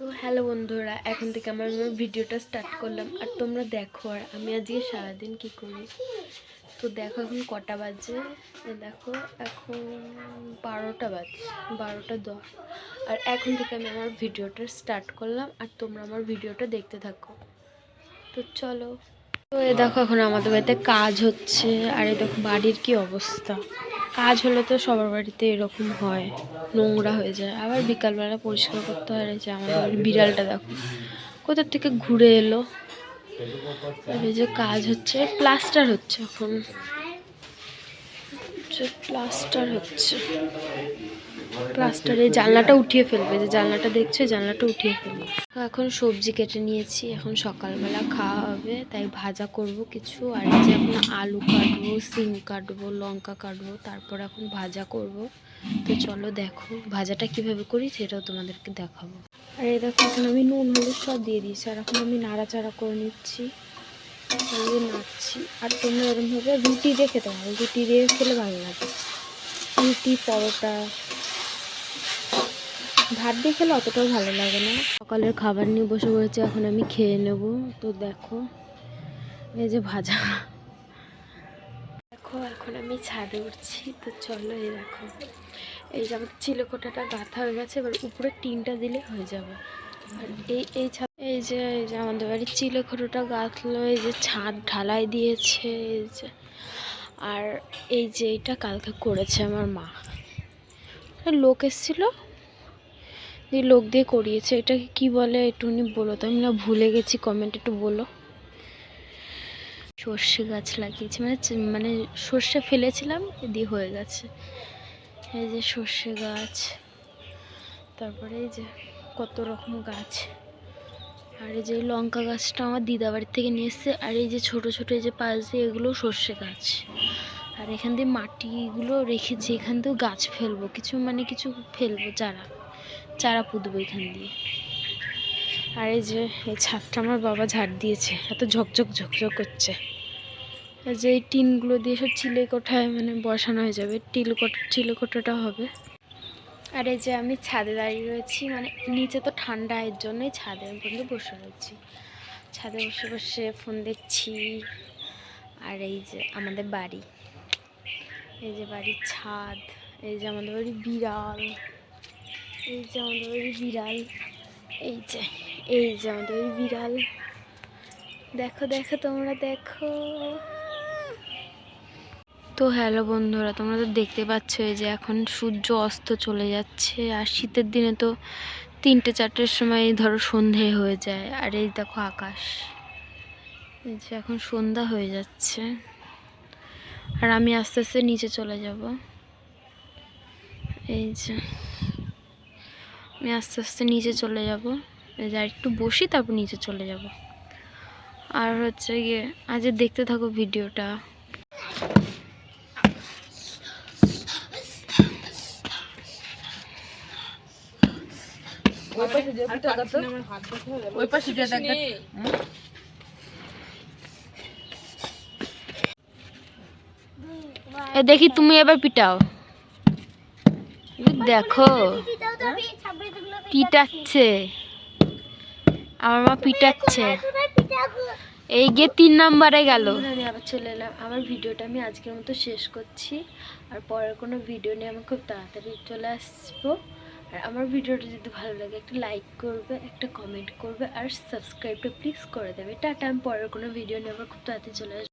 তো হ্যালো বন্ধুরা, এখন থেকে আমার ভিডিওটা স্টার্ট করলাম। আর তোমরা দেখো আর আমি আজকে সারাদিন কি করি। তো দেখো এখন কটা বাজে, দেখো এখন 12টা বাজে, 12টা 10। আর এখন থেকে আমি আমার ভিডিওটা স্টার্ট করলাম আর তোমরা আমার ভিডিওটা দেখতে থাকো। তো চলো। তো এই দেখো এখন আমাদের বাড়িতে কাজ হচ্ছে। আর এই দেখো বাড়ির কি অবস্থা। কাজ হলে তো সবার বাড়িতে এরকম হয়, নোংরা হয়ে যায়। আবার বিকালবেলা পরিষ্কার করতে হয়। যে আমাদের বাড়ির বিড়ালটা দেখো কোথা থেকে ঘুরে এলো। এই যে কাজ হচ্ছে, প্লাস্টার হচ্ছে, এখন প্লাস্টার হচ্ছে। প্লাস্টারে জানলাটা উঠিয়ে ফেলবে, যে জানলাটা দেখছো জানলাটা উঠিয়ে ফেলবে। এখন সবজি কেটে নিয়েছি, এখন সকালবেলা খাওয়া হবে, তাই ভাজা করব কিছু। আর এই যে এখন আলু কাটবো, সিম কাটবো, লঙ্কা কাটবো, তারপর এখন ভাজা করব। তো চলো দেখো ভাজাটা কিভাবে করি সেটাও তোমাদেরকে দেখাবো। আর এই দেখো এখন আমি নুন হলুদ সব দিয়ে দিয়েছি। আর এখন আমি নাড়াচাড়া করে নিচ্ছি, নাড়ছি। আর তোমরা এরকমভাবে রুটি দিয়ে খেতে পারো, রুটি দিয়ে খেলে ভালো লাগে। রুটি, পরোটা, ভাত দিয়ে খেলে অতটাও ভালো লাগে না। সকালের খাবার নিয়ে বসে পড়েছে, এখন আমি খেয়ে নেব। তো দেখো এই যে ভাজা, দেখো এখন আমি ছাদে উঠছি। তো চলো এই দেখো, এই যে আমাদের চিলেকোঠাটা গাঁথা হয়ে গেছে, এবার উপরে টিনটা দিলে হয়ে যাবে। আর এই যে আমাদের বাড়ির চিলেকোঠাটা গাঁথলো, এই যে ছাদ ঢালাই দিয়েছে, এই যে। আর এই যে এটা কালকে করেছে আমার মা, লোক এসেছিলো, এই লোক দিয়ে করিয়েছে। এটাকে কি বলে একটুখানি বলো তো, আমি না ভুলে গেছি, কমেন্ট একটু বলো। সর্ষে গাছ লাগিয়েছি, মানে সর্ষে ফেলেছিলাম, দিয়ে হয়ে গেছে। এই যে সর্ষে গাছ, তারপরে এই যে কত রকম গাছ। আর এই যে লঙ্কা গাছটা আমার দিদা বাড়ির থেকে নিয়ে এসছে। আর এই যে ছোট ছোট এই যে পাশ দিয়ে, এগুলো সর্ষে গাছ। আর এখান দিয়ে মাটিগুলো রেখেছি, এখান দিয়েও গাছ ফেলবো, কিছু কিছু ফেলবো, চারা পুঁতবো এখান দিয়ে। আর এই যে এই ছাদটা আমার বাবা ঝাড় দিয়েছে, এত ঝকঝক ঝকঝক করছে। যে এই টিনগুলো দিয়ে সব চিলেকোঠায় বসানো হয়ে যাবে, চিলেকোঠাটা হবে। আর এই যে আমি ছাদে দাঁড়িয়ে রয়েছি, নিচে তো ঠান্ডা, এর জন্যই ছাদে বন্ধু বসে রয়েছি। ছাদে বসে বসে ফোন দেখছি। আর এই যে আমাদের বাড়ি, এই যে বাড়ির ছাদ, এই যে আমাদের বাড়ির বিড়াল, এই যে আমাদের বাড়ির বিড়াল, এই যে আমাদের বাড়ির বিড়াল। দেখো দেখো তোমরা দেখো। তো হ্যালো বন্ধুরা, তোমরা তো দেখতে পাচ্ছ এই যে এখন সূর্য অস্ত চলে যাচ্ছে। আর শীতের দিনে তো 3টে 4টের সময় ধরো সন্ধে হয়ে যায়। আর এই দেখো আকাশ, এই যে এখন সন্ধ্যা হয়ে যাচ্ছে। আর আমি আস্তে আস্তে নিচে চলে যাব। এই যে আমি আস্তে আস্তে নিচে চলে যাব, এই যে আর একটু বসি, তারপর নিচে চলে যাব। আর হচ্ছে গিয়ে আজ দেখতে থাকো ভিডিওটা। দেখি তুমি এবার পিটাও, দেখো পিটাচ্ছে, আমার মা পিটাচ্ছে। এই গিয়ে 3 নম্বরে গেল। আমি আবার চলে এলাম, আমার ভিডিওটা আমি আজকের মতো শেষ করছি। আর পরের কোনো ভিডিও নিয়ে আমি খুব তাড়াতাড়ি চলে আসবো। আর আমার ভিডিওটা যদি ভালো লাগে একটা লাইক করবে, একটা কমেন্ট করবে, আর সাবস্ক্রাইবটা প্লিজ করে দেবে। টাটা, আমি পরের কোনো ভিডিও নিয়ে আবার খুব তাড়াতাড়ি চলে আসবো।